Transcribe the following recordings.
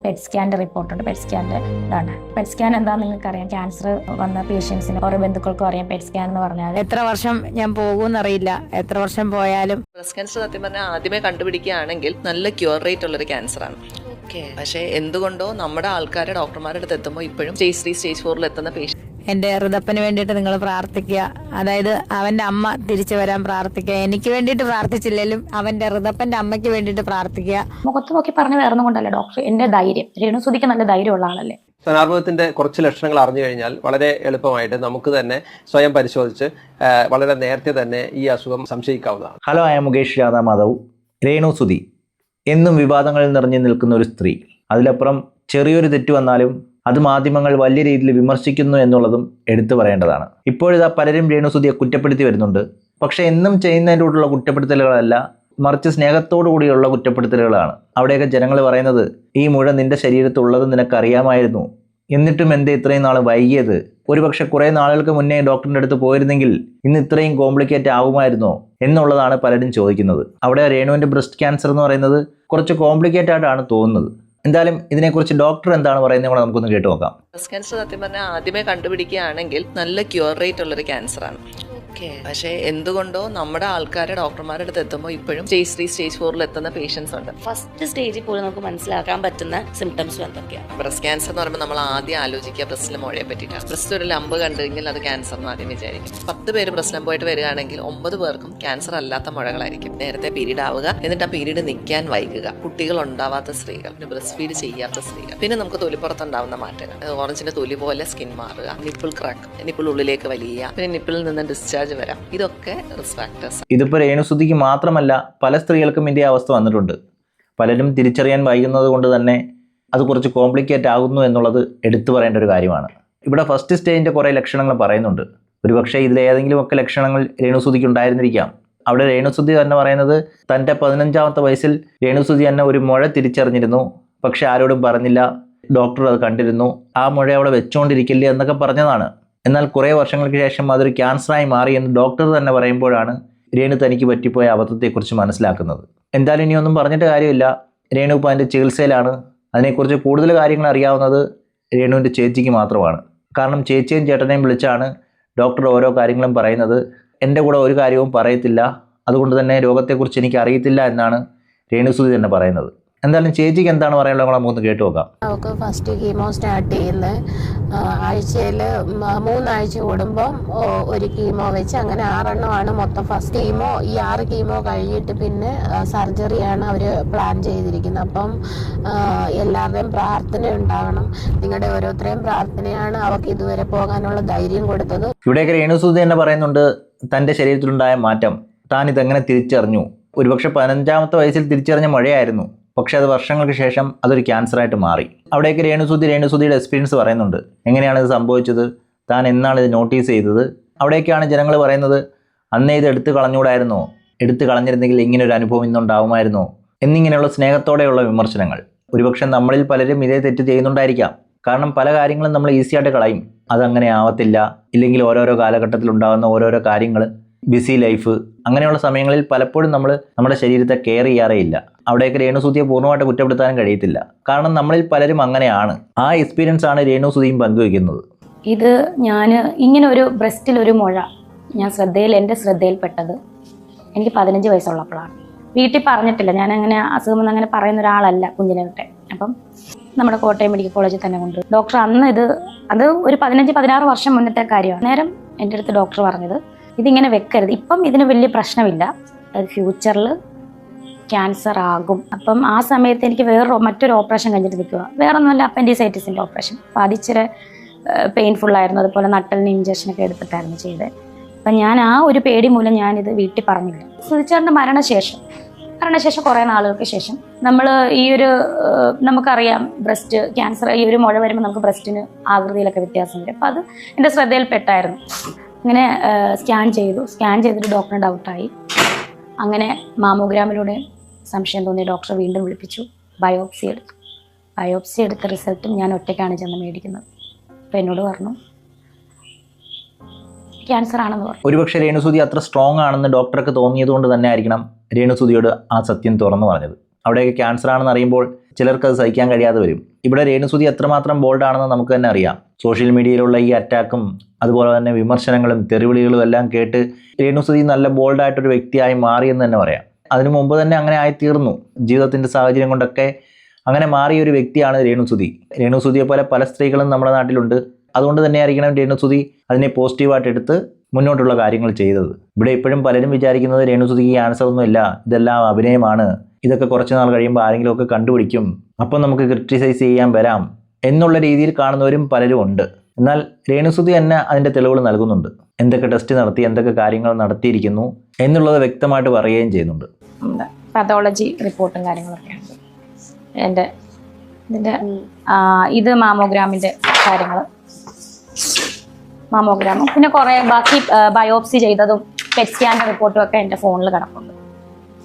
Pet സ്കാൻ്റെ റിപ്പോർട്ടുണ്ട്. Pet സ്കാൻ്റെ ഇതാണ്. Pet scan എന്താണെന്ന് നിങ്ങൾക്കറിയാം. ക്യാൻസർ വന്ന പേഷ്യൻസിന് ഓരോ ബന്ധുക്കൾക്കും അറിയാം പെറ്റ് സ്കാൻ എന്ന് പറഞ്ഞാൽ. എത്ര വർഷം ഞാൻ പോകുമെന്നറിയില്ല, എത്ര വർഷം പോയാലും. ബ്രസ്റ്റ് ക്യാൻസർ സത്യം പറഞ്ഞാൽ ആദ്യമേ കണ്ടുപിടിക്കുകയാണെങ്കിൽ നല്ല ക്യൂർ റേറ്റ് ഉള്ളൊരു ക്യാൻസറാണ്. പക്ഷേ എന്തുകൊണ്ടോ നമ്മുടെ ആൾക്കാരെ ഡോക്ടർമാരുടെ അടുത്ത് എത്തുമ്പോൾ ഇപ്പോഴും സ്റ്റേജ് 3 സ്റ്റേജ് 4 എത്തുന്ന പേഷ്യൻ. എൻ്റെ ഋതപ്പന് വേണ്ടിയിട്ട് നിങ്ങൾ പ്രാർത്ഥിക്കുക. അതായത് അവൻ്റെ അമ്മ തിരിച്ചു വരാൻ പ്രാർത്ഥിക്കുക. എനിക്ക് വേണ്ടിയിട്ട് പ്രാർത്ഥിച്ചില്ലെങ്കിലും അവൻ്റെ ഋതപ്പൻ്റെ അമ്മയ്ക്ക് വേണ്ടിയിട്ട് പ്രാർത്ഥിക്കുക. മുഖത്ത് നോക്കി പറഞ്ഞ് വേറൊന്നും കൊണ്ടല്ല ഡോക്ടർ. എൻ്റെ ധൈര്യം, രേണുസുതിക്ക് നല്ല ധൈര്യമുള്ള ആളല്ലേ. സ്തനാർബുദത്തിന്റെ കുറച്ച് ലക്ഷണങ്ങൾ അറിഞ്ഞു കഴിഞ്ഞാൽ വളരെ എളുപ്പമായിട്ട് നമുക്ക് തന്നെ സ്വയം പരിശോധിച്ച് വളരെ നേരത്തെ തന്നെ ഈ അസുഖം സംശയിക്കാവുന്നതാണ്. Hello, I am Mukesh Radhamadhav. Renu Sudhi എന്നും വിവാദങ്ങളിൽ നിറഞ്ഞു നിൽക്കുന്ന ഒരു സ്ത്രീ. അതിലപ്പുറം ചെറിയൊരു തെറ്റ് വന്നാലും അത് മാധ്യമങ്ങൾ വലിയ രീതിയിൽ വിമർശിക്കുന്നു എന്നുള്ളതും എടുത്തു പറയേണ്ടതാണ്. ഇപ്പോഴിതാ പലരും രേണുസുതിയെ കുറ്റപ്പെടുത്തി വരുന്നുണ്ട്. പക്ഷേ എന്നും ചെയ്യുന്നതിലൂടെയുള്ള കുറ്റപ്പെടുത്തലുകളല്ല, മറിച്ച് സ്നേഹത്തോടു കൂടിയുള്ള കുറ്റപ്പെടുത്തലുകളാണ്. അവിടെയൊക്കെ ജനങ്ങൾ പറയുന്നത്, ഈ മുഴ നിന്റെ ശരീരത്തുള്ളത് നിനക്കറിയാമായിരുന്നു, എന്നിട്ടും എന്തേ ഇത്രയും നാൾ വൈകിയത്? ഒരുപക്ഷെ കുറേ നാളുകൾക്ക് മുന്നേ ഡോക്ടറിൻ്റെ അടുത്ത് പോയിരുന്നെങ്കിൽ ഇന്ന് ഇത്രയും കോംപ്ലിക്കേറ്റ് ആകുമായിരുന്നോ എന്നുള്ളതാണ് പലരും ചോദിക്കുന്നത്. അവിടെ രേണുവിൻ്റെ ബ്രസ്റ്റ് ക്യാൻസർ എന്ന് പറയുന്നത് കുറച്ച് കോംപ്ലിക്കേറ്റ് ആയിട്ടാണ് തോന്നുന്നത്. എന്തായാലും ഇതിനെക്കുറിച്ച് ഡോക്ടർ എന്താണ് പറയുന്നത് കൂടെ നമുക്കൊന്ന് കേട്ടു നോക്കാം. ബ്രസ്റ്റ് ക്യാൻസർ സത്യം പറഞ്ഞാൽ ആദ്യമേ കണ്ടുപിടിക്കുകയാണെങ്കിൽ നല്ല ക്യൂർ റേറ്റ് ഉള്ളൊരു ക്യാൻസറാണ്. പക്ഷേ എന്തുകൊണ്ടോ നമ്മുടെ ആൾക്കാരെ ഡോക്ടർമാരുടെ അടുത്ത് എത്തുമ്പോൾ ഇപ്പോഴും സ്റ്റേജ് 3 സ്റ്റേജ് 4 എത്തുന്ന പേഷ്യൻസ് ഉണ്ട്. ഫസ്റ്റ് സ്റ്റേജിൽ പോലും നമുക്ക് മനസ്സിലാക്കാൻ പറ്റുന്ന സിംറ്റംസ് എന്തൊക്കെയാണ്? ബ്രസ്റ്റ് ക്യാൻസർ എന്ന് പറയുമ്പോൾ നമ്മൾ ആദ്യം ആലോചിക്കുക ബ്രസ്റ്റിലെ മുഴയെ പറ്റിയിട്ടാണ്. ബ്രസ്റ്റ് ഒരു ലംബ് കണ്ടു കഴിഞ്ഞാൽ അത് ക്യാൻസർ എന്ന് ആദ്യം വിചാരിക്കും. 10 പേര് ബ്രസ്റ്റ് ലംബമായിട്ട് വരികയാണെങ്കിൽ 9 പേർക്കും ക്യാൻസർ അല്ലാത്ത മുഴകളായിരിക്കും. നേരത്തെ പീരീഡ് ആവുക, എന്നിട്ട് ആ പീരീഡ് നിൽക്കാൻ വൈകുക, കുട്ടികൾ ഉണ്ടാവാത്ത സ്ത്രീകൾ, പിന്നെ ബ്രസ്റ്റ് ഫീഡ് ചെയ്യാത്ത സ്ത്രീകൾ, പിന്നെ നമുക്ക് തൊലിപ്പുറത്തുണ്ടാവുന്ന മാറ്റങ്ങൾ, ഓറഞ്ചിന്റെ തൊലി പോലെ സ്കിൻ മാറുക, നിപ്പിൾ ക്രാക്ക്, നിപ്പിൾ ഉള്ളിലേക്ക് വലിയ, പിന്നെ നിപ്പിളിൽ നിന്ന് ഡിസ്ചാർജ് വരാം. ഇതൊക്കെ റിസ്ക് ഫാക്ടേഴ്സ്. ഇതിപ്പോൾ രേണുസുതിക്ക് മാത്രമല്ല, പല സ്ത്രീകൾക്കും ഇതേ അവസ്ഥ വന്നിട്ടുണ്ട്. പലരും തിരിച്ചറിയാൻ വൈകുന്നത് കൊണ്ട് തന്നെ അത് കുറച്ച് കോംപ്ലിക്കേറ്റ് ആകുന്നു എന്നുള്ളത് എടുത്തു പറയേണ്ട ഒരു കാര്യമാണ്. ഇവിടെ ഫസ്റ്റ് സ്റ്റേജിൻ്റെ കുറേ ലക്ഷണങ്ങൾ പറയുന്നുണ്ട്. ഒരുപക്ഷെ ഇതിലേതെങ്കിലുമൊക്കെ ലക്ഷണങ്ങൾ രേണുസുതിക്ക് ഉണ്ടായിരുന്നിരിക്കാം. അവിടെ രേണുസുതി തന്നെ പറയുന്നത് തൻ്റെ 15ാമത്തെ വയസ്സിൽ രേണുസുതി തന്നെ ഒരു മുഴ തിരിച്ചറിഞ്ഞിരുന്നു, പക്ഷെ ആരോടും പറഞ്ഞില്ല. ഡോക്ടർ അത് കണ്ടിരുന്നു, ആ മുഴ അവിടെ വെച്ചുകൊണ്ടിരിക്കില്ല എന്നൊക്കെ പറഞ്ഞതാണ്. എന്നാൽ കുറേ വർഷങ്ങൾക്ക് ശേഷം അതൊരു ക്യാൻസറായി മാറി എന്ന് ഡോക്ടർ തന്നെ പറയുമ്പോഴാണ് രേണു തനിക്ക് പറ്റിപ്പോയ അബദ്ധത്തെക്കുറിച്ച് മനസ്സിലാക്കുന്നത്. എന്തായാലും ഇനിയൊന്നും പറഞ്ഞിട്ട് കാര്യമില്ല. രേണു ഇപ്പോൾ അതിൻ്റെ ചികിത്സയിലാണ്. അതിനെക്കുറിച്ച് കൂടുതൽ കാര്യങ്ങൾ അറിയാവുന്നത് രേണുവിൻ്റെ ചേച്ചിക്ക് മാത്രമാണ്. കാരണം ചേച്ചിയും ചേട്ടനെയും വിളിച്ചാണ് ഡോക്ടർ ഓരോ കാര്യങ്ങളും പറയുന്നത്. എൻ്റെ കൂടെ ഒരു കാര്യവും പറയത്തില്ല, അതുകൊണ്ട് തന്നെ രോഗത്തെക്കുറിച്ച് എനിക്ക് അറിയത്തില്ല എന്നാണ് രേണുസുതി തന്നെ പറയുന്നത്. എന്തായാലും ചേച്ചിക്ക് എന്താണ് പറയാനുള്ളത് നമുക്കൊന്ന് കേട്ടു നോക്കാം. നമുക്ക് ഫസ്റ്റ് കീമോ സ്റ്റാർട്ട് ചെയ്യുന്നത് ആഴ്ചയിൽ 3 ആഴ്ച കൂടുമ്പോൾ ഒരു കീമോ വെച്ച്, അങ്ങനെ 6 എണ്ണമാണ് മൊത്തം. ഫസ്റ്റ് കീമോ, ഈ 6 കീമോ കഴിഞ്ഞിട്ട് പിന്നെ സർജറിയാണ് അവർ പ്ലാൻ ചെയ്തിരിക്കുന്നത്. അപ്പം എല്ലാവരുടെയും പ്രാർത്ഥന ഉണ്ടാകണം. നിങ്ങളുടെ ഓരോരുത്തരെയും പ്രാർത്ഥനയാണ് അവർക്ക് ഇതുവരെ പോകാനുള്ള ധൈര്യം കൊടുത്തത്. ഇവിടെയൊക്കെ രേണുസുതി തന്നെ പറയുന്നുണ്ട് തൻ്റെ ശരീരത്തിലുണ്ടായ മാറ്റം താൻ ഇതെങ്ങനെ തിരിച്ചറിഞ്ഞു. ഒരുപക്ഷെ 15ാമത്തെ വയസ്സിൽ തിരിച്ചറിഞ്ഞ മഴയായിരുന്നു, പക്ഷെ അത് വർഷങ്ങൾക്ക് ശേഷം അതൊരു ക്യാൻസറായിട്ട് മാറി. അവിടേക്ക് രേണുസുതിയുടെ എക്സ്പീരിയൻസ് പറയുന്നുണ്ട്. എങ്ങനെയാണ് ഇത് സംഭവിച്ചത്, താൻ എന്നാണ് ഇത് നോട്ടീസ് ചെയ്തത്. അവിടേക്കാണ് ജനങ്ങൾ പറയുന്നത്, അന്നേ ഇത് എടുത്തു കളഞ്ഞുകൂടായിരുന്നോ, എടുത്തു കളഞ്ഞിരുന്നെങ്കിൽ ഇങ്ങനൊരു അനുഭവം ഇന്നുണ്ടാവുമായിരുന്നോ എന്നിങ്ങനെയുള്ള സ്നേഹത്തോടെയുള്ള വിമർശനങ്ങൾ. ഒരുപക്ഷെ നമ്മളിൽ പലരും ഇതേ തെറ്റ് ചെയ്യുന്നുണ്ടായിരിക്കാം. കാരണം പല കാര്യങ്ങളും നമ്മൾ ഈസിയായിട്ട് കളയും. അതങ്ങനെ ആവത്തില്ല, ഇല്ലെങ്കിൽ ഓരോരോ കാലഘട്ടത്തിൽ ഉണ്ടാകുന്ന ഓരോരോ കാര്യങ്ങൾ, ബിസി ലൈഫ്, അങ്ങനെയുള്ള സമയങ്ങളിൽ പലപ്പോഴും നമ്മൾ നമ്മുടെ ശരീരത്തെ കെയർ ചെയ്യാറേ ഇല്ല. അവിടെയൊക്കെ രേണുസുതിയെ പൂർണ്ണമായിട്ട് കുറ്റപ്പെടുത്താനും കഴിയത്തില്ല. കാരണം നമ്മളിൽ പലരും അങ്ങനെയാണ്. ആ എക്സ്പീരിയൻസ് ആണ് രേണുസുതിയും പങ്കുവയ്ക്കുന്നത്. ഇത് ഞാൻ ഇങ്ങനെ ഒരു ബ്രസ്റ്റിലൊരു മുഴ എൻ്റെ ശ്രദ്ധയിൽപ്പെട്ടത് എനിക്ക് 15 വയസ്സുള്ളപ്പോഴാണ്. വീട്ടിൽ പറഞ്ഞിട്ടില്ല. ഞാൻ അങ്ങനെ അസുഖം അങ്ങനെ പറയുന്ന ഒരാളല്ല കുഞ്ഞിനെ തൊട്ടേ. അപ്പം നമ്മുടെ കോട്ടയം മെഡിക്കൽ കോളേജിൽ തന്നെ കൊണ്ട് ഡോക്ടർ അന്ന് അത് ഒരു 15-16 വർഷം മുന്നത്തെ കാര്യമാണ്. നേരം എൻ്റെ അടുത്ത് ഡോക്ടർ പറഞ്ഞത്, ഇതിങ്ങനെ വെക്കരുത്, ഇപ്പം ഇതിന് വലിയ പ്രശ്നമില്ല, അത് ഫ്യൂച്ചറിൽ ക്യാൻസർ ആകും. അപ്പം ആ സമയത്ത് എനിക്ക് മറ്റൊരു ഓപ്പറേഷൻ കഴിഞ്ഞിട്ട് നിൽക്കുക, വേറൊന്നുമല്ല, അപ്പൻഡിസൈറ്റിസിൻ്റെ ഓപ്പറേഷൻ. അപ്പോൾ അതിച്ചിരി പെയിൻഫുള്ളായിരുന്നു. അതുപോലെ നട്ടലിന് ഇഞ്ചക്ഷനൊക്കെ എടുത്തിട്ടായിരുന്നു ചെയ്തത്. അപ്പം ഞാൻ ആ ഒരു പേടി മൂലം ഞാനിത് വീട്ടിൽ പറഞ്ഞില്ല. സുധിച്ചേട്ടൻ്റെ മരണശേഷം കുറേ നാളുകൾക്ക് ശേഷം നമ്മൾ നമുക്കറിയാം ബ്രസ്റ്റ് ക്യാൻസർ, ഈ ഒരു മുഴ വരുമ്പോൾ നമുക്ക് ബ്രസ്റ്റിന് ആകൃതിയിലൊക്കെ വ്യത്യാസം വരും. അപ്പോൾ അത് എൻ്റെ ശ്രദ്ധയിൽപ്പെട്ടായിരുന്നു. അങ്ങനെ സ്കാൻ ചെയ്തിട്ട് ഡോക്ടറിന് ഡൗട്ടായി. അങ്ങനെ മാമോഗ്രാമിലൂടെ സംശയം തോന്നിയ ഡോക്ടറെ വീണ്ടും വിളിപ്പിച്ചു. ബയോപ്സി എടുത്ത റിസൾട്ടും ഞാൻ ഒറ്റയ്ക്കാണ് ചെന്ന് മേടിക്കുന്നത്. അപ്പോൾ എന്നോട് പറഞ്ഞു ക്യാൻസർ ആണെന്ന് പറഞ്ഞു. ഒരുപക്ഷെ രേണുസുതി അത്ര സ്ട്രോങ് ആണെന്ന് ഡോക്ടർക്ക് തോന്നിയത് കൊണ്ട് തന്നെ ആയിരിക്കണം രേണുസുതിയോട് ആ സത്യം തുറന്നു പറഞ്ഞത്. അവിടെയൊക്കെ ക്യാൻസർ ആണെന്ന് അറിയുമ്പോൾ ചിലർക്ക് അത് സഹിക്കാൻ കഴിയാതെ വരും. ഇവിടെ രേണുസുതി എത്രമാത്രം ബോൾഡാണെന്ന് നമുക്ക് തന്നെ അറിയാം. സോഷ്യൽ മീഡിയയിലുള്ള ഈ അറ്റാക്കും അതുപോലെ തന്നെ വിമർശനങ്ങളും തെറിവിളികളും എല്ലാം കേട്ട് രേണുസുതി നല്ല ബോൾഡായിട്ടൊരു വ്യക്തിയായി മാറിയെന്ന് തന്നെ പറയാം. അതിനു മുമ്പ് തന്നെ അങ്ങനെ ആയിത്തീർന്നു. ജീവിതത്തിൻ്റെ സാഹചര്യം കൊണ്ടൊക്കെ അങ്ങനെ മാറിയ ഒരു വ്യക്തിയാണ് രേണുസുതി. രേണുസുതിയെ പോലെ പല സ്ത്രീകളും നമ്മുടെ നാട്ടിലുണ്ട്. അതുകൊണ്ട് തന്നെയായിരിക്കണം രേണുസുതി അതിനെ പോസിറ്റീവായിട്ട് എടുത്ത് മുന്നോട്ടുള്ള കാര്യങ്ങൾ ചെയ്തത്. ഇവിടെ ഇപ്പോഴും പലരും വിചാരിക്കുന്നത് രേണുസുതിക്ക് ക്യാൻസർ ഒന്നുമില്ല, ഇതെല്ലാം അഭിനയമാണ്, ഇതൊക്കെ കുറച്ച് നാൾ കഴിയുമ്പോൾ ആരെങ്കിലുമൊക്കെ കണ്ടുപിടിക്കും, അപ്പം നമുക്ക് ക്രിറ്റിസൈസ് ചെയ്യാൻ വരാം എന്നുള്ള രീതിയിൽ കാണുന്നവരും പലരും ഉണ്ട്. എന്നാൽ രേണുസുതി തന്നെ അതിൻ്റെ തെളിവുകൾ നൽകുന്നുണ്ട്. എന്തൊക്കെ ടെസ്റ്റ് നടത്തി, എന്തൊക്കെ കാര്യങ്ങൾ നടത്തിയിരിക്കുന്നു എന്നുള്ളത് വ്യക്തമായിട്ട് പറയുകയും ചെയ്യുന്നുണ്ട്. പാത്തോളജി റിപ്പോർട്ടും കാര്യങ്ങളൊക്കെ ഉണ്ട് ഇതിൻ്റെ ഇത് മാമോഗ്രാമിൻ്റെ കാര്യങ്ങൾ, മാമോഗ്രാമും പിന്നെ കുറേ ബാക്കി ബയോപ്സി ചെയ്തതും പെറ്റ് സ്കാൻ്റെ റിപ്പോർട്ടും ഒക്കെ എൻ്റെ ഫോണിൽ കിടപ്പുണ്ട്.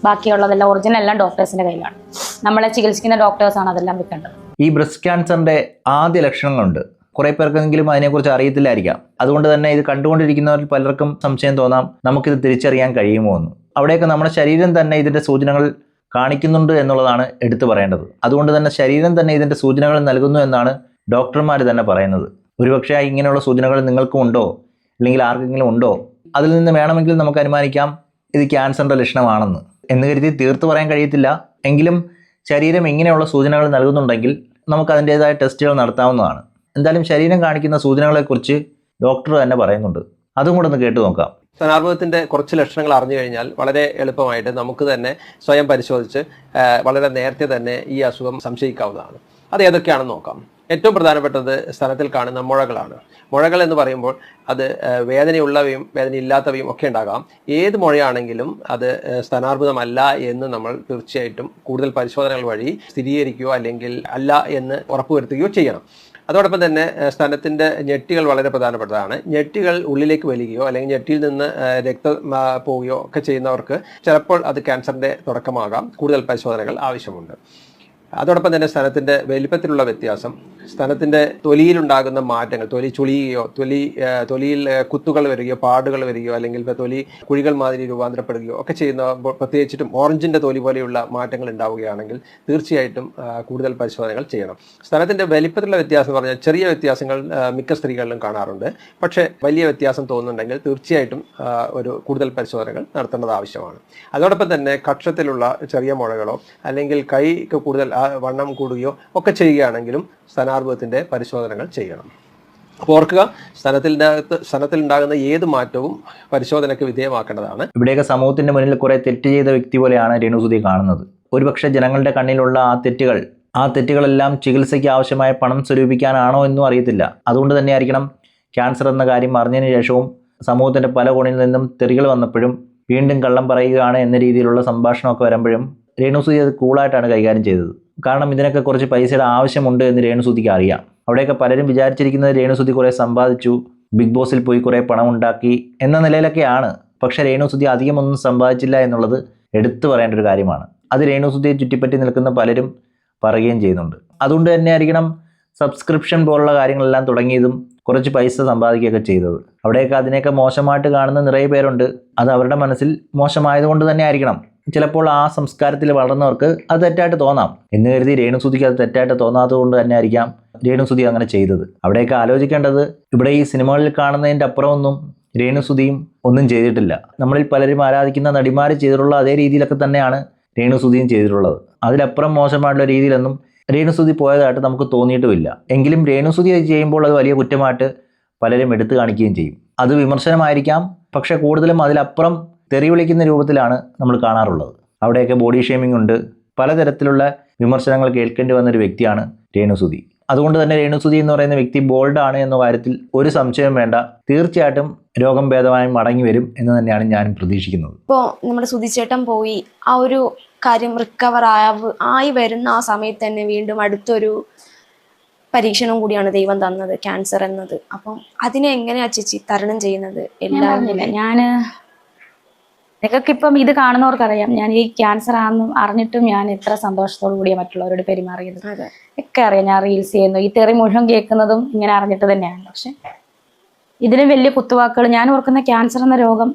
ബാക്കിയുള്ളതെല്ലാം ഒറിജിനൽ എല്ലാം ഡോക്ടേഴ്സിൻ്റെ കയ്യിലാണ്. നമ്മളെ ചികിത്സിക്കുന്ന ഡോക്ടേഴ്സാണ് അതെല്ലാം വെക്കേണ്ടത്. ഈ ബ്രസ്റ്റ് ക്യാൻസറിൻ്റെ ആദ്യ ലക്ഷണങ്ങളുണ്ട്. കുറേ പേർക്കെങ്കിലും അതിനെക്കുറിച്ച് അറിയത്തില്ലായിരിക്കാം. അതുകൊണ്ട് തന്നെ ഇത് കണ്ടുകൊണ്ടിരിക്കുന്നവരിൽ പലർക്കും സംശയം തോന്നാം, നമുക്കിത് തിരിച്ചറിയാൻ കഴിയുമോ എന്ന്. അവിടെയൊക്കെ നമ്മുടെ ശരീരം തന്നെ ഇതിൻ്റെ സൂചനകൾ കാണിക്കുന്നുണ്ട് എന്നുള്ളതാണ് എടുത്തു പറയേണ്ടത്. അതുകൊണ്ട് തന്നെ ശരീരം തന്നെ ഇതിൻ്റെ സൂചനകൾ നൽകുന്നു എന്നാണ് ഡോക്ടർമാർ തന്നെ പറയുന്നത്. ഒരുപക്ഷെ ഇങ്ങനെയുള്ള സൂചനകൾ നിങ്ങൾക്കും ഉണ്ടോ, അല്ലെങ്കിൽ ആർക്കെങ്കിലും ഉണ്ടോ, അതിൽ നിന്ന് വേണമെങ്കിൽ നമുക്ക് അനുമാനിക്കാം ഇത് ക്യാൻസറിൻ്റെ ലക്ഷണമാണെന്ന്. എന്ന് കരുതി തീർത്ത് പറയാൻ കഴിയത്തില്ല. എങ്കിലും ശരീരം ഇങ്ങനെയുള്ള സൂചനകൾ നൽകുന്നുണ്ടെങ്കിൽ നമുക്ക് അതിൻ്റേതായ ടെസ്റ്റുകൾ നടത്താവുന്നതാണ്. എന്തായാലും ശരീരം കാണിക്കുന്ന സൂചനകളെക്കുറിച്ച് ഡോക്ടർ തന്നെ പറയുന്നുണ്ട്. അതും കൂടെ ഒന്ന് കേട്ടു നോക്കാം. സ്തനാർബുദത്തിൻ്റെ കുറച്ച് ലക്ഷണങ്ങൾ അറിഞ്ഞു കഴിഞ്ഞാൽ വളരെ എളുപ്പമായിട്ട് നമുക്ക് തന്നെ സ്വയം പരിശോധിച്ച് വളരെ നേരത്തെ തന്നെ ഈ അസുഖം സംശയിക്കാവുന്നതാണ്. അത് ഏതൊക്കെയാണെന്ന് നോക്കാം. ഏറ്റവും പ്രധാനപ്പെട്ടത് സ്തനത്തിൽ കാണുന്ന മുഴകളാണ്. മുഴകൾ എന്ന് പറയുമ്പോൾ അത് വേദനയുള്ളവയും വേദനയില്ലാത്തവയും ഒക്കെ ഉണ്ടാകാം. ഏത് മുഴയാണെങ്കിലും അത് സ്തനാർബുദമല്ല എന്ന് നമ്മൾ തീർച്ചയായിട്ടും കൂടുതൽ പരിശോധനകൾ വഴി സ്ഥിരീകരിക്കുകയോ അല്ലെങ്കിൽ അല്ല എന്ന് ഉറപ്പുവരുത്തുകയോ ചെയ്യണം. അതോടൊപ്പം തന്നെ സ്തനത്തിൻ്റെ ഞെട്ടികൾ വളരെ പ്രധാനപ്പെട്ടതാണ്. ഞെട്ടികൾ ഉള്ളിലേക്ക് വലിയുകയോ അല്ലെങ്കിൽ ഞെട്ടിയിൽ നിന്ന് രക്തം പോവുകയോ ഒക്കെ ചെയ്യുന്നവർക്ക് ചിലപ്പോൾ അത് ക്യാൻസറിൻ്റെ തുടക്കമാകാം. കൂടുതൽ പരിശോധനകൾ ആവശ്യമുണ്ട്. അതോടൊപ്പം തന്നെ സ്തനത്തിൻ്റെ വലിപ്പത്തിലുള്ള വ്യത്യാസം, സ്തനത്തിൻ്റെ തൊലിയിലുണ്ടാകുന്ന മാറ്റങ്ങൾ, തൊലി ചുളിയുകയോ തൊലിയിൽ കുത്തുകൾ വരികയോ പാടുകൾ വരികയോ അല്ലെങ്കിൽ തൊലി കുഴികൾ മാതിരി രൂപാന്തരപ്പെടുകയോ ഒക്കെ ചെയ്യുന്ന, പ്രത്യേകിച്ചിട്ടും ഓറഞ്ചിൻ്റെ തൊലി പോലെയുള്ള മാറ്റങ്ങൾ ഉണ്ടാവുകയാണെങ്കിൽ തീർച്ചയായിട്ടും കൂടുതൽ പരിശോധനകൾ ചെയ്യണം. സ്തനത്തിൻ്റെ വലിപ്പത്തിലുള്ള വ്യത്യാസം എന്ന് പറഞ്ഞാൽ ചെറിയ വ്യത്യാസങ്ങൾ മിക്ക സ്ത്രീകളിലും കാണാറുണ്ട്. പക്ഷേ വലിയ വ്യത്യാസം തോന്നുന്നുണ്ടെങ്കിൽ തീർച്ചയായിട്ടും ഒരു കൂടുതൽ പരിശോധനകൾ നടത്തേണ്ടത് ആവശ്യമാണ്. അതോടൊപ്പം തന്നെ കക്ഷത്തിലുള്ള ചെറിയ മുഴകളോ അല്ലെങ്കിൽ കൈക്ക് കൂടുതൽ വണ്ണം കൂടുകയോ ഒക്കെ ചെയ്യുകയാണെങ്കിലും സ്തനാർബുദത്തിൻ്റെ പരിശോധനകൾ ചെയ്യണം. അപ്പോൾ ഓർക്കുക, സ്തനത്തിലുണ്ടാകുന്ന ഏത് മാറ്റവും പരിശോധനയ്ക്ക് വിധേയമാക്കേണ്ടതാണ്. ഇവിടെയൊക്കെ സമൂഹത്തിൻ്റെ മുന്നിൽ കുറേ തെറ്റ് ചെയ്ത വ്യക്തി പോലെയാണ് രേണുസുതി കാണുന്നത്. ഒരുപക്ഷെ ജനങ്ങളുടെ കണ്ണിലുള്ള ആ തെറ്റുകളെല്ലാം ചികിത്സയ്ക്ക് ആവശ്യമായ പണം സ്വരൂപിക്കാനാണോ എന്നും അറിയത്തില്ല. അതുകൊണ്ട് തന്നെ ആയിരിക്കണം ക്യാൻസർ എന്ന കാര്യം അറിഞ്ഞതിന് ശേഷവും സമൂഹത്തിൻ്റെ പല കോണിൽ നിന്നും തെറികൾ വന്നപ്പോഴും വീണ്ടും കള്ളം പറയുകയാണ് എന്ന രീതിയിലുള്ള സംഭാഷണമൊക്കെ വരുമ്പോഴും രേണുസുതി അത് കൂളായിട്ടാണ് കൈകാര്യം ചെയ്തത്. കാരണം ഇതിനൊക്കെ കുറച്ച് പൈസയുടെ ആവശ്യമുണ്ട് എന്ന് രേണുസുതിക്ക് അറിയാം. അവിടെയൊക്കെ പലരും വിചാരിച്ചിരിക്കുന്നത് രേണുസുതി കുറേ സമ്പാദിച്ചു, ബിഗ് ബോസിൽ പോയി കുറേ പണം ഉണ്ടാക്കി എന്ന നിലയിലൊക്കെയാണ്. പക്ഷേ രേണുസുതി അധികമൊന്നും സമ്പാദിച്ചില്ല എന്നുള്ളത് എടുത്തു പറയേണ്ട ഒരു കാര്യമാണ്. അത് രേണുസുതിയെ ചുറ്റിപ്പറ്റി നിൽക്കുന്ന പലരും പറയുകയും ചെയ്യുന്നുണ്ട്. അതുകൊണ്ട് തന്നെ ആയിരിക്കണം സബ്സ്ക്രിപ്ഷൻ പോലുള്ള കാര്യങ്ങളെല്ലാം തുടങ്ങിയതും കുറച്ച് പൈസ സമ്പാദിക്കുകയൊക്കെ ചെയ്തത്. അവിടെയൊക്കെ അതിനെയൊക്കെ മോശമായിട്ട് കാണുന്ന നിറയെ പേരുണ്ട്. അത് അവരുടെ മനസ്സിൽ മോശമായതുകൊണ്ട് തന്നെ ആയിരിക്കണം. ചിലപ്പോൾ ആ സംസ്കാരത്തിൽ വളർന്നവർക്ക് അത് തെറ്റായിട്ട് തോന്നാം. എന്ന് കരുതി രേണുസുതിക്ക് അത് തെറ്റായിട്ട് തോന്നാത്തത് കൊണ്ട് തന്നെ ആയിരിക്കാം രേണുസുതി അങ്ങനെ ചെയ്തത്. അവിടെയൊക്കെ ആലോചിക്കേണ്ടത്, ഇവിടെ ഈ സിനിമകളിൽ കാണുന്നതിൻ്റെ അപ്പുറമൊന്നും രേണുസുതിയും ഒന്നും ചെയ്തിട്ടില്ല. നമ്മളിൽ പലരും ആരാധിക്കുന്ന നടിമാർ ചെയ്തിട്ടുള്ള അതേ രീതിയിലൊക്കെ തന്നെയാണ് രേണുസുതിയും ചെയ്തിട്ടുള്ളത്. അതിലപ്പുറം മോശമായിട്ടുള്ള രീതിയിലൊന്നും രേണുസുതി പോയതായിട്ട് നമുക്ക് തോന്നിയിട്ടുമില്ല. എങ്കിലും രേണുസുതി അത് ചെയ്യുമ്പോൾ അത് വലിയ കുറ്റമായിട്ട് പലരും എടുത്തു കാണിക്കുകയും ചെയ്യും. അത് വിമർശനമായിരിക്കാം, പക്ഷേ കൂടുതലും അതിലപ്പുറം തെറി വിളിക്കുന്ന രൂപത്തിലാണ് നമ്മൾ കാണാറുള്ളത്. അവിടെയൊക്കെ ബോഡി ഷേമിംഗ് ഉണ്ട്, പലതരത്തിലുള്ള വിമർശനങ്ങൾ കേൾക്കേണ്ടി വന്നൊരു വ്യക്തിയാണ് രേണുസുതി. അതുകൊണ്ട് തന്നെ രേണുസുതി എന്ന് പറയുന്ന വ്യക്തി ബോൾഡാണ് എന്ന കാര്യത്തിൽ ഒരു സംശയം വേണ്ട. തീർച്ചയായിട്ടും രോഗം ഭേദമായി മടങ്ങി വരും എന്ന് തന്നെയാണ് ഞാനും പ്രതീക്ഷിക്കുന്നത്. ഇപ്പോൾ നമ്മുടെ സുധിച്ചേട്ടൻ പോയി ആ ഒരു കാര്യം റിക്കവർ ആയി വരുന്ന ആ സമയത്ത് തന്നെ വീണ്ടും അടുത്തൊരു പരീക്ഷണം കൂടിയാണ് ദൈവം തന്നത്, ക്യാൻസർ എന്നത്. അപ്പം അതിനെ എങ്ങനെയാ ചേച്ചി തരണം ചെയ്യുന്നത്? നിങ്ങൾക്കിപ്പം ഇത് കാണുന്നവർക്കറിയാം ഞാൻ ഈ ക്യാൻസർ ആണെന്നും അറിഞ്ഞിട്ടും ഞാൻ എത്ര സന്തോഷത്തോടു കൂടിയാണ് മറ്റുള്ളവരോട് പെരുമാറിയത് ഒക്കെ അറിയാം. ഞാൻ റീൽസ് ചെയ്യുന്നു, ഈ തെറി മുഴുവൻ കേൾക്കുന്നതും ഇങ്ങനെ അറിഞ്ഞിട്ട് തന്നെയാണ്. പക്ഷെ ഇതിലും വലിയ കുത്തുവാക്കുകൾ, ഞാൻ ഓർക്കുന്ന ക്യാൻസർ എന്ന രോഗം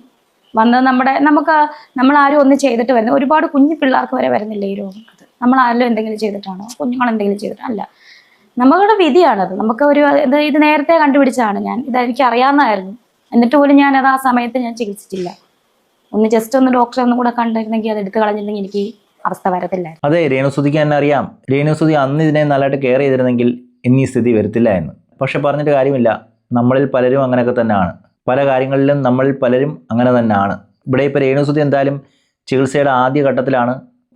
വന്നത് നമ്മൾ ആരും ഒന്നും ചെയ്തിട്ട് വരുന്നത് ഒരുപാട് കുഞ്ഞു പിള്ളേർക്ക് വരെ വരുന്നില്ല ഈ രോഗം. നമ്മളാരെങ്കിലും എന്തെങ്കിലും ചെയ്തിട്ടാണോ, കുഞ്ഞുങ്ങൾ എന്തെങ്കിലും ചെയ്തിട്ടാണോ? അല്ല, നമ്മളുടെ വിധിയാണത്. നമുക്ക് ഒരു ഇത് നേരത്തെ കണ്ടുപിടിച്ചതാണ്. ഇതെനിക്ക് അറിയാവുന്നതായിരുന്നു. എന്നിട്ട് പോലും ഞാനത് ആ സമയത്ത് ഞാൻ ചികിത്സിച്ചില്ല. ജസ്റ്റ് ഒന്ന് ഡോക്ടറെ ഒന്നും കൂടെ കണ്ടിരുന്നെങ്കിൽ, അത് എടുത്തു കളഞ്ഞിരുന്നെങ്കിൽ എനിക്ക് ഈ അവസ്ഥ വരത്തില്ലായിരുന്നു. അതെ, രേണുസുതിക്ക് തന്നെ അറിയാം. രേണുസുതി അന്ന് ഇതിനെ നല്ലതായിട്ട് കെയർ ചെയ്തിരുന്നെങ്കിൽ ഇന്നീ സ്ഥിതി വരത്തില്ല എന്ന്. പക്ഷെ പറഞ്ഞിട്ട് കാര്യമില്ല, നമ്മളിൽ പലരും അങ്ങനെയൊക്കെ തന്നെയാണ്. പല കാര്യങ്ങളിലും നമ്മളിൽ പലരും അങ്ങനെ തന്നെയാണ്. ഇവിടെ ഇപ്പോൾ രേണുസുതി എന്തായാലും ചികിത്സയുടെ ആദ്യ ഘട്ടത്തിലാണ്.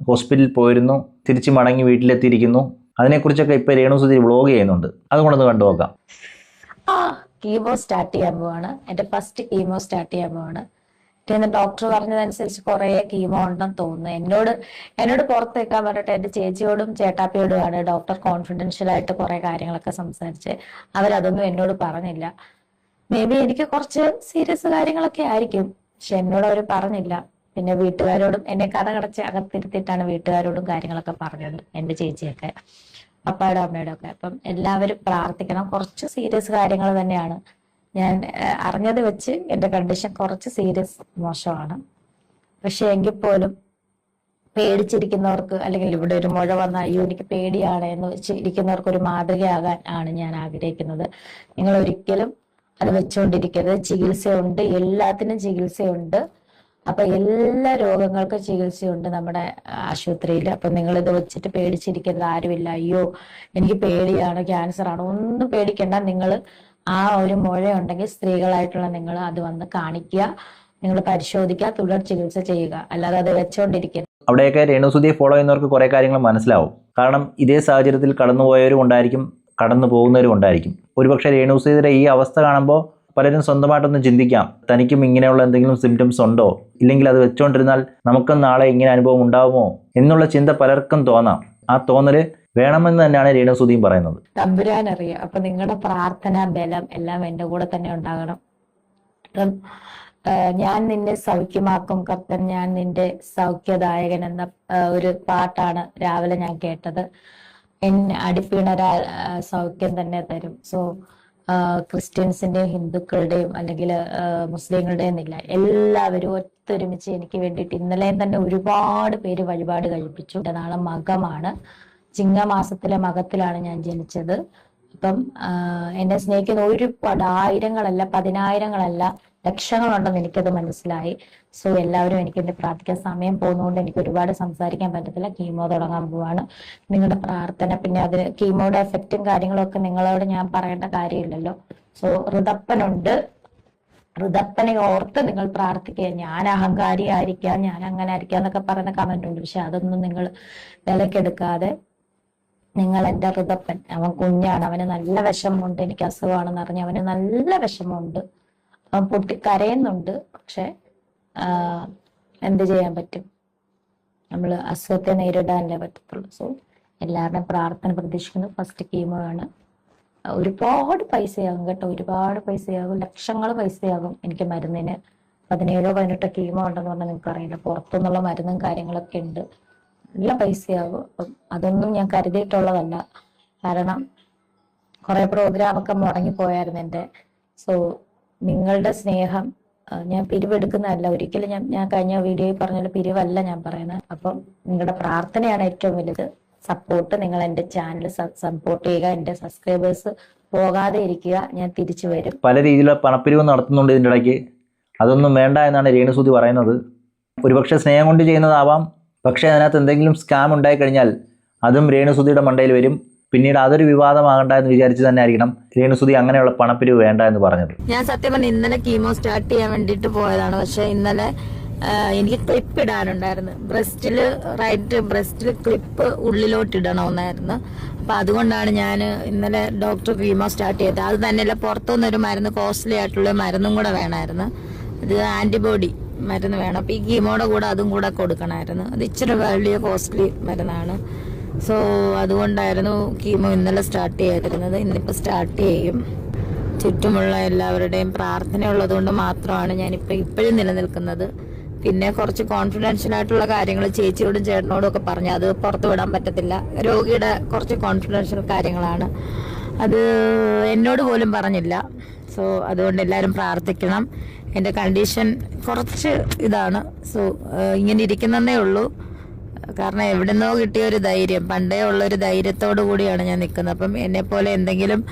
ഹോസ്പിറ്റലിൽ പോയിരുന്നു, തിരിച്ച് മടങ്ങി വീട്ടിലെത്തിയിരിക്കുന്നു. അതിനെക്കുറിച്ചൊക്കെ ഇപ്പോൾ രേണുസുതി വ്ളോഗ് ചെയ്യുന്നുണ്ട്. അതുകൊണ്ടൊന്ന് കണ്ടു നോക്കാം. കീമോ സ്റ്റാർട്ട് ചെയ്യാൻ പോവാണ്. എൻ്റെ ഫസ്റ്റ് കീമോ സ്റ്റാർട്ട് ചെയ്യാൻ പോവാണ്. പിന്നെ ഡോക്ടർ പറഞ്ഞതനുസരിച്ച് കുറേ കീമോ ഉണ്ടെന്ന് തോന്നുന്നു. എന്നോട് പുറത്ത് വെക്കാൻ പറഞ്ഞിട്ട് എൻ്റെ ചേച്ചിയോടും ചേട്ടാപ്പിയോടുമാണ് ഡോക്ടർ കോൺഫിഡൻഷ്യൽ ആയിട്ട് കുറേ കാര്യങ്ങളൊക്കെ സംസാരിച്ച്. അവരതൊന്നും എന്നോട് പറഞ്ഞില്ല. മേ ബി എനിക്ക് കുറച്ച് സീരിയസ് കാര്യങ്ങളൊക്കെ ആയിരിക്കും, പക്ഷെ എന്നോട് അവർ പറഞ്ഞില്ല. പിന്നെ വീട്ടുകാരോടും എന്നെ കഥ കടച്ച് അകത്തിരുത്തിയിട്ടാണ് വീട്ടുകാരോടും കാര്യങ്ങളൊക്കെ പറഞ്ഞത്, എൻ്റെ ചേച്ചിയൊക്കെ, പപ്പായുടെ അമ്മയുടെ ഒക്കെ. അപ്പം എല്ലാവരും പ്രാർത്ഥിക്കണം. കുറച്ച് സീരിയസ് കാര്യങ്ങൾ തന്നെയാണ്. ഞാൻ അറിഞ്ഞത് വെച്ച് എൻ്റെ കണ്ടീഷൻ കുറച്ച് സീരിയസ് മോശമാണ്. പക്ഷെ എങ്കിൽ പോലും പേടിച്ചിരിക്കുന്നവർക്ക്, അല്ലെങ്കിൽ ഇവിടെ ഒരു മുഴ വന്ന അയ്യോ എനിക്ക് പേടിയാണ് എന്ന് വെച്ച് ഇരിക്കുന്നവർക്ക് ഒരു മാതൃകയാകാൻ ആണ് ഞാൻ ആഗ്രഹിക്കുന്നത്. നിങ്ങൾ ഒരിക്കലും അത് വെച്ചുകൊണ്ടിരിക്കരുത്. ചികിത്സയുണ്ട്, എല്ലാത്തിനും ചികിത്സയുണ്ട്. അപ്പൊ എല്ലാ രോഗങ്ങൾക്കും ചികിത്സയുണ്ട് നമ്മുടെ ആശുപത്രിയിൽ. അപ്പൊ നിങ്ങൾ ഇത് വെച്ചിട്ട് പേടിച്ചിരിക്കുന്നത് ആരുമില്ല. അയ്യോ എനിക്ക് പേടിയാണ്, ക്യാൻസർ ആണ്, ഒന്നും പേടിക്കണ്ട. നിങ്ങൾ ആ ഒരു മുഴയുണ്ടെങ്കിൽ സ്ത്രീകളായിട്ടുള്ള നിങ്ങൾ അത് വന്ന് കാണിക്കുക, നിങ്ങൾ പരിശോധിക്കുക, തുടർ ചികിത്സ ചെയ്യുക. അല്ലാതെ അത് വെച്ചുകൊണ്ടിരിക്കരുത്. അവിടെയൊക്കെ രേണുസുതിയെ ഫോളോ ചെയ്യുന്നവർക്ക് കുറേ കാര്യങ്ങൾ മനസ്സിലാവും. കാരണം ഇതേ സാഹചര്യത്തിൽ കടന്നുപോയവരും ഉണ്ടായിരിക്കും, കടന്നു പോകുന്നവരും ഉണ്ടായിരിക്കും. ഒരുപക്ഷെ രേണുസുതിയുടെ ഈ അവസ്ഥ കാണുമ്പോൾ പലരും സ്വന്തമായിട്ടൊന്ന് ചിന്തിക്കാം, തനിക്കും ഇങ്ങനെയുള്ള എന്തെങ്കിലും സിംറ്റംസ് ഉണ്ടോ, ഇല്ലെങ്കിൽ അത് വെച്ചുകൊണ്ടിരുന്നാൽ നമുക്കും നാളെ ഇങ്ങനെ അനുഭവം ഉണ്ടാവുമോ എന്നുള്ള ചിന്ത പലർക്കും തോന്നാം. ആ തോന്നല് വേണമെന്ന് തന്നെയാണ് രേണുസുതിയും പറയുന്നത്. തമ്പുരാൻ അറിയാം. അപ്പൊ നിങ്ങളുടെ പ്രാർത്ഥന, ബലം എല്ലാം എൻ്റെ കൂടെ തന്നെ ഉണ്ടാകണം. അപ്പം ഞാൻ നിന്നെ സൗഖ്യമാക്കും കർത്തൻ, ഞാൻ നിന്റെ സൗഖ്യദായകൻ എന്ന ഒരു പാട്ടാണ് രാവിലെ ഞാൻ കേട്ടത്. എന്നെ അടിപ്പിണര സൗഖ്യം തന്നെ തരും. സോ ക്രിസ്ത്യൻസിന്റെയും ഹിന്ദുക്കളുടെയും അല്ലെങ്കിൽ മുസ്ലിങ്ങളുടെയും ഇല്ല, എല്ലാവരും ഒത്തൊരുമിച്ച് എനിക്ക് വേണ്ടിയിട്ട് ഇന്നലെയും തന്നെ ഒരുപാട് പേര് വഴിപാട് കഴിപ്പിച്ചു. നാളെ മകമാണ്, ചിങ്ങമാസത്തിലെ മകത്തിലാണ് ഞാൻ ജനിച്ചത്. അപ്പം എന്നെ സ്നേഹിക്കുന്ന ഒരുപാട് ആയിരങ്ങളല്ല, പതിനായിരങ്ങളല്ല, ലക്ഷങ്ങളുണ്ടെന്ന് എനിക്കത് മനസ്സിലായി. സോ എല്ലാവരും എനിക്ക് എന്നെ പ്രാർത്ഥിക്കാൻ. സമയം പോകുന്നതുകൊണ്ട് എനിക്ക് ഒരുപാട് സംസാരിക്കാൻ പറ്റത്തില്ല. കീമോ തുടങ്ങാൻ പോവാണ്. നിങ്ങളുടെ പ്രാർത്ഥന, പിന്നെ അതിന് കീമോയുടെ എഫക്റ്റും കാര്യങ്ങളും ഒക്കെ നിങ്ങളോട് ഞാൻ പറയേണ്ട കാര്യമില്ലല്ലോ. സോ ഋതപ്പനുണ്ട്, ഋതപ്പനെ ഓർത്ത് നിങ്ങൾ പ്രാർത്ഥിക്കുക. ഞാൻ അഹങ്കാരി ആയിരിക്കാം, ഞാൻ അങ്ങനെ ആയിരിക്കാം എന്നൊക്കെ പറയുന്ന കമന്റ് ഉണ്ട്. പക്ഷെ അതൊന്നും നിങ്ങൾ വിലക്കെടുക്കാതെ നിങ്ങൾ എൻ്റെ ഋതപ്പൻ, അവൻ കുഞ്ഞാണ്, അവന് നല്ല വിഷമമുണ്ട്, എനിക്ക് അസുഖമാണെന്ന് അറിഞ്ഞ് അവന് നല്ല വിഷമമുണ്ട്, അവൻ കരയുന്നുണ്ട്. പക്ഷെ എന്ത് ചെയ്യാൻ പറ്റും, നമ്മൾ അസുഖത്തെ നേരിടാനല്ലേ പറ്റത്തുള്ളൂ. സോ എല്ലാവരുടെയും പ്രാർത്ഥന പ്രതീക്ഷിക്കുന്നു. ഫസ്റ്റ് കീമോ ആണ്. ഒരുപാട് പൈസയാകും കേട്ടോ, ഒരുപാട് പൈസയാകും, ലക്ഷങ്ങൾ പൈസയാകും എനിക്ക് മരുന്നിന്. 17-18 കീമോ ഉണ്ടെന്ന് പറഞ്ഞാൽ നിങ്ങൾക്ക് അറിയില്ല. പുറത്തുനിന്നുള്ള മരുന്നും കാര്യങ്ങളൊക്കെ ഉണ്ട്, നല്ല പൈസയാകും. അപ്പം അതൊന്നും ഞാൻ കരുതിയിട്ടുള്ളതല്ല. കാരണം കുറെ പ്രോഗ്രാമൊക്കെ മുടങ്ങിപ്പോയായിരുന്നു എൻ്റെ. സോ നിങ്ങളുടെ സ്നേഹം, ഞാൻ പിരിവെടുക്കുന്നതല്ല ഒരിക്കലും. ഞാൻ കഴിഞ്ഞ വീഡിയോയിൽ പറഞ്ഞ പിരിവല്ല ഞാൻ പറയുന്നത്. അപ്പം നിങ്ങളുടെ പ്രാർത്ഥനയാണ് ഏറ്റവും വലുത്. സപ്പോർട്ട്, നിങ്ങൾ എൻ്റെ ചാനൽ സപ്പോർട്ട് ചെയ്യുക, എൻ്റെ സബ്സ്ക്രൈബേഴ്സ് പോകാതെ ഇരിക്കുക, ഞാൻ തിരിച്ചു വരും. പല രീതിയിലുള്ള പണപ്പിരിവ് നടത്തുന്നുണ്ട് ഇതിൻ്റെ ഇടയ്ക്ക്. അതൊന്നും വേണ്ട എന്നാണ് രേണുസുതി പറയുന്നത്. ഒരുപക്ഷെ സ്നേഹം കൊണ്ട് ചെയ്യുന്നതാവാം, പക്ഷേ അതിനകത്ത് എന്തെങ്കിലും സ്കാം ഉണ്ടായിക്കഴിഞ്ഞാൽ അതും രേണുസുതിയുടെ മണ്ടയിൽ വരും. പിന്നീട് അതൊരു വിവാദമാകണ്ട എന്ന് വിചാരിച്ച് തന്നെ ആയിരിക്കണം രേണുസുതി അങ്ങനെയുള്ള പണപ്പിരിവ് വേണ്ട എന്ന് പറഞ്ഞത്. ഞാൻ സത്യം പറഞ്ഞ ഇന്നലെ കീമോ സ്റ്റാർട്ട് ചെയ്യാൻ വേണ്ടിയിട്ട് പോയതാണ്. പക്ഷെ ഇന്നലെ എനിക്ക് ക്ലിപ്പ് ഇടാനുണ്ടായിരുന്നു. റൈറ്റ് ബ്രസ്റ്റിൽ ക്ലിപ്പ് ഉള്ളിലോട്ട് ഇടണമെന്നായിരുന്നു. അപ്പൊ അതുകൊണ്ടാണ് ഞാൻ ഇന്നലെ ഡോക്ടർ കീമോ സ്റ്റാർട്ട് ചെയ്തത്. അത് തന്നെയല്ല, പുറത്തുനിന്നൊരു മരുന്ന്, കോസ്റ്റ്ലി ആയിട്ടുള്ള മരുന്നും കൂടെ വേണമായിരുന്നു. ഇത് ആന്റിബോഡി മരുന്ന് വേണം. അപ്പൊ ഈ കീമോയുടെ കൂടെ അതും കൂടെ കൊടുക്കണമായിരുന്നു. അത് ഇച്ചിരി വലിയ കോസ്റ്റ്ലി മരുന്നാണ്. സോ അതുകൊണ്ടായിരുന്നു കീമോ ഇന്നലെ സ്റ്റാർട്ട് ചെയ്തിരുന്നത്. ഇന്നിപ്പോൾ സ്റ്റാർട്ട് ചെയ്യും. ചുറ്റുമുള്ള എല്ലാവരുടെയും പ്രാർത്ഥന ഉള്ളതുകൊണ്ട് മാത്രമാണ് ഞാനിപ്പോൾ ഇപ്പോഴും നിലനിൽക്കുന്നത്. പിന്നെ കുറച്ച് കോൺഫിഡൻഷ്യൽ ആയിട്ടുള്ള കാര്യങ്ങൾ ചേച്ചിയോടും ചേട്ടനോടും ഒക്കെ പറഞ്ഞു, അത് പുറത്തു വിടാൻ പറ്റത്തില്ല. രോഗിയുടെ കുറച്ച് കോൺഫിഡൻഷ്യൽ കാര്യങ്ങളാണ്, അത് എന്നോട് പോലും പറഞ്ഞില്ല. സോ അതുകൊണ്ട് എല്ലാവരും പ്രാർത്ഥിക്കണം. എൻ്റെ കണ്ടീഷൻ കുറച്ച് ഇതാണ്. സോ ഇങ്ങനെ ഇരിക്കുന്നതേ ഉള്ളൂ. കാരണം എവിടുന്നോ കിട്ടിയ ഒരു ധൈര്യം, പണ്ടേ ഉള്ളൊരു ധൈര്യത്തോടു കൂടിയാണ് ഞാൻ നിൽക്കുന്നത്. അപ്പം എന്നെപ്പോലെ എന്തെങ്കിലും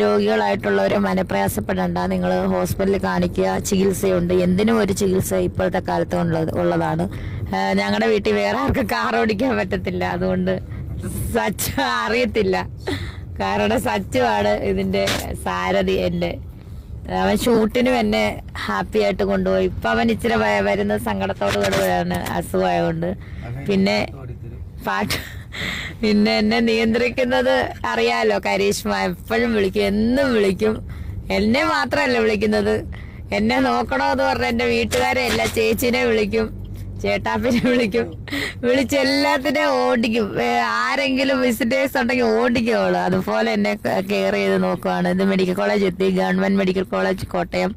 രോഗികളായിട്ടുള്ളവർ മനപ്രയാസപ്പെടേണ്ട, നിങ്ങൾ ഹോസ്പിറ്റലിൽ കാണിക്കുക, ചികിത്സയുണ്ട്. എന്തിനും ഒരു ചികിത്സ ഇപ്പോഴത്തെ കാലത്ത് ഉള്ളതാണ്. ഞങ്ങളുടെ വീട്ടിൽ വേറെ ആർക്കും കാർ ഓടിക്കാൻ പറ്റത്തില്ല, അതുകൊണ്ട് സച്ച് അറിയത്തില്ല. കാരണം സച്ചുവാണ് ഇതിൻ്റെ സാരഥി. എൻ്റെ അവൻ ഷൂട്ടിനും എന്നെ ഹാപ്പി ആയിട്ട് കൊണ്ടുപോയി. ഇപ്പം അവൻ ഇച്ചിരി വരുന്ന സങ്കടത്തോട് കൂടെയാണ്, അസുഖമായതുകൊണ്ട്. പിന്നെ പിന്നെ എന്നെ നിയന്ത്രിക്കുന്നത് അറിയാലോ, കരീഷ്മ എപ്പോഴും വിളിക്കും, എന്നും വിളിക്കും. എന്നെ മാത്രമല്ല വിളിക്കുന്നത്, എന്നെ നോക്കണമെന്ന് പറഞ്ഞ എൻ്റെ വീട്ടുകാരെ എല്ലാ ചേച്ചിനെ വിളിക്കും, ചേട്ടാപ്പിനെ വിളിക്കും, വിളിച്ചെല്ലാത്തിനെയും ഓടിക്കും. ആരെങ്കിലും വിസിറ്റേഴ്സ് ഉണ്ടെങ്കിൽ ഓടിക്കുള്ളൂ. അതുപോലെ എന്നെ കെയർ ചെയ്ത് നോക്കുവാണ്. ഇത് മെഡിക്കൽ കോളേജ് എത്തി, ഗവൺമെൻറ് മെഡിക്കൽ കോളേജ് കോട്ടയം.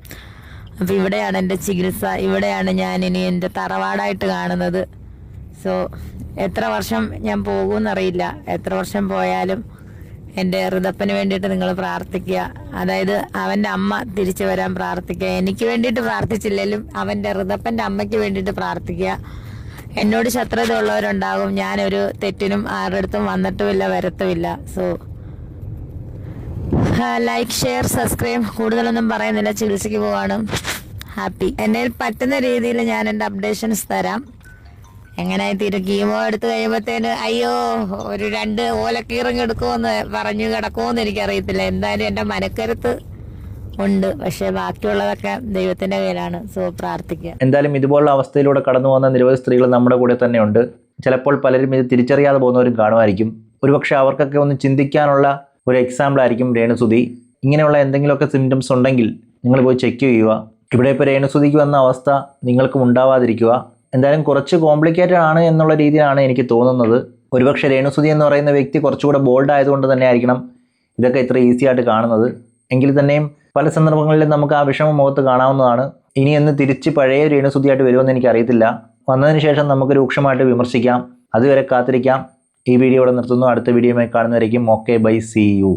അപ്പോൾ ഇവിടെയാണ് എൻ്റെ ചികിത്സ, ഇവിടെയാണ് ഞാൻ ഇനി എൻ്റെ തറവാടായിട്ട് കാണുന്നത്. സോ എത്ര വർഷം ഞാൻ പോകുമെന്നറിയില്ല. എത്ര വർഷം പോയാലും എൻ്റെ ഋതപ്പന് വേണ്ടിയിട്ട് നിങ്ങൾ പ്രാർത്ഥിക്കുക. അതായത് അവൻ്റെ അമ്മ തിരിച്ചു വരാൻ പ്രാർത്ഥിക്കുക. എനിക്ക് വേണ്ടിയിട്ട് പ്രാർത്ഥിച്ചില്ലെങ്കിലും അവൻ്റെ ഋതപ്പൻ്റെ അമ്മയ്ക്ക് വേണ്ടിയിട്ട് പ്രാർത്ഥിക്കുക. എന്നോട് ശത്രുത ഉള്ളവരുണ്ടാകും, ഞാനൊരു തെറ്റിനും ആരുടെ അടുത്തും വന്നിട്ടുമില്ല, വരത്തുമില്ല. So like, share, subscribe. കൂടുതലൊന്നും പറയുന്നില്ല, ചികിത്സയ്ക്ക് പോവാണ്. ഹാപ്പി. എന്നെ പറ്റുന്ന രീതിയിൽ ഞാൻ എൻ്റെ അപ്ഡേഷൻസ് തരാം. എങ്ങനെ കീമോ എടുത്തു കഴിയുമ്പോഴത്തേന് അയ്യോ ഒരു 2 ഓലക്കീറങ്ങ് എടുക്കുമെന്ന് പറഞ്ഞു കിടക്കുമെന്ന് എനിക്കറിയത്തില്ല. എന്തായാലും എൻ്റെ മനക്കരുത്ത് ഉണ്ട്, പക്ഷെ ബാക്കിയുള്ളതൊക്കെ ദൈവത്തിൻ്റെ കയ്യിലാണ്. സോ പ്രാർത്ഥിക്കുക. എന്തായാലും ഇതുപോലുള്ള അവസ്ഥയിലൂടെ കടന്നു പോകുന്ന നിരവധി സ്ത്രീകൾ നമ്മുടെ കൂടെ തന്നെയുണ്ട്. ചിലപ്പോൾ പലരും ഇത് തിരിച്ചറിയാതെ പോകുന്നവരും കാണുമായിരിക്കും. ഒരുപക്ഷെ അവർക്കൊക്കെ ഒന്ന് ചിന്തിക്കാനുള്ള ഒരു എക്സാമ്പിൾ ആയിരിക്കും രേണുസുതി. ഇങ്ങനെയുള്ള എന്തെങ്കിലുമൊക്കെ സിംറ്റംസ് ഉണ്ടെങ്കിൽ നിങ്ങൾ പോയി ചെക്ക് ചെയ്യുക. ഇവിടെ ഇപ്പോൾ രേണുസുതിക്ക് വന്ന അവസ്ഥ നിങ്ങൾക്കും ഉണ്ടാവാതിരിക്കുക. എന്തായാലും കുറച്ച് കോംപ്ലിക്കേറ്റഡ് ആണ് എന്നുള്ള രീതിയിലാണ് എനിക്ക് തോന്നുന്നത്. ഒരുപക്ഷെ രേണുസുതി എന്ന് പറയുന്ന വ്യക്തി കുറച്ചുകൂടെ ബോൾഡ് ആയതുകൊണ്ട് തന്നെ ആയിരിക്കണം ഇതൊക്കെ ഇത്ര ഈസി ആയിട്ട് കാണുന്നത്. എങ്കിൽ തന്നെയും പല സന്ദർഭങ്ങളിലും നമുക്ക് ആ വിഷമ മുഖത്ത് കാണാവുന്നതാണ്. ഇനി എന്ന് തിരിച്ച് പഴയ രേണുസുതിയായിട്ട് വരുമെന്ന് എനിക്കറിയത്തില്ല. വന്നതിന് ശേഷം നമുക്ക് രൂക്ഷമായിട്ട് വിമർശിക്കാം. അതുവരെ കാത്തിരിക്കാം. ഈ വീഡിയോ ഇവിടെ നിർത്തുന്നു. അടുത്ത വീഡിയോയുമായി കാണുന്നവരേക്കും ഓക്കെ, ബൈ, സീ യു.